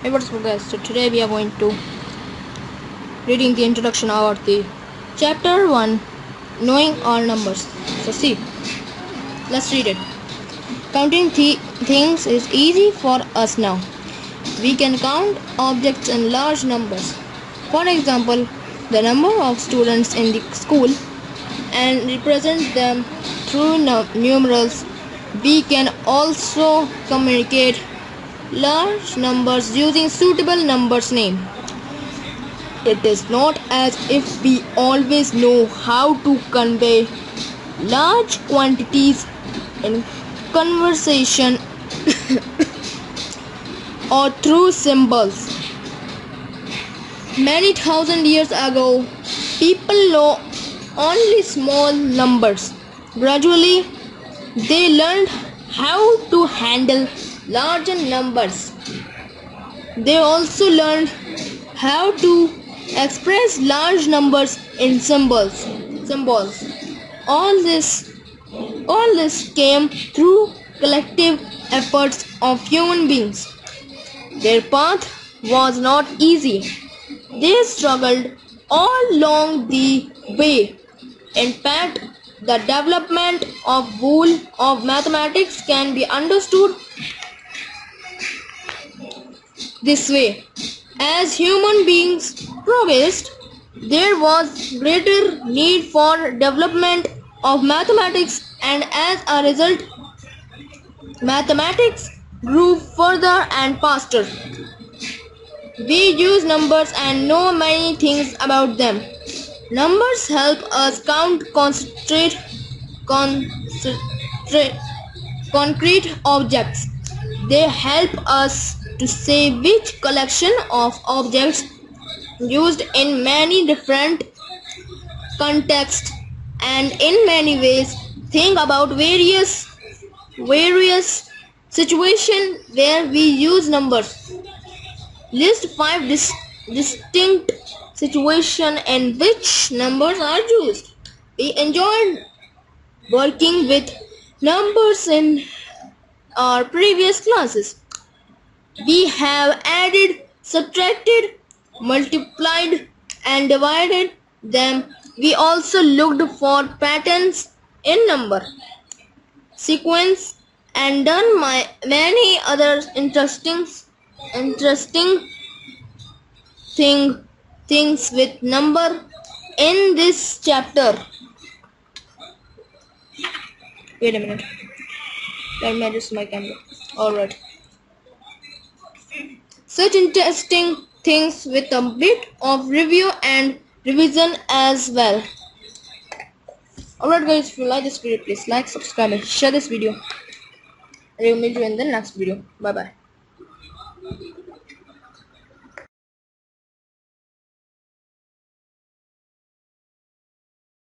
Hey, what's up guys? So today we are going to reading the introduction about the chapter 1, knowing all numbers. So see, let's read it. Counting things is easy for us now. We can count objects in large numbers. For example, the number of students in the school and represent them through numerals. We can also communicate large numbers using suitable numbers name. It is not as if we always know how to convey large quantities in conversation or through symbols. Many thousand years ago, people know only small numbers. Gradually, they learned how to handle larger numbers. They also learned how to express large numbers in symbols. All this came through collective efforts of human beings. Their path was not easy. They struggled all along the way. In fact, the development of rule of mathematics can be understood this way. As human beings progressed, there was greater need for development of mathematics, and as a result, mathematics grew further and faster. We use numbers and know many things about them. Numbers help us count concrete objects. They help us to say which collection of objects used in many different contexts and in many ways. Think about various situations where we use numbers. List 5 distinct situations in which numbers are used. We enjoyed working with numbers in our previous classes. We have added, subtracted, multiplied and divided them. We also looked for patterns in number sequence and done many other interesting things with number in this chapter. Wait a minute. Let me adjust my camera. Alright. Such interesting things with a bit of review and revision as well. Alright guys, if you like this video, please like, subscribe and share this video. I will meet you in the next video. Bye bye.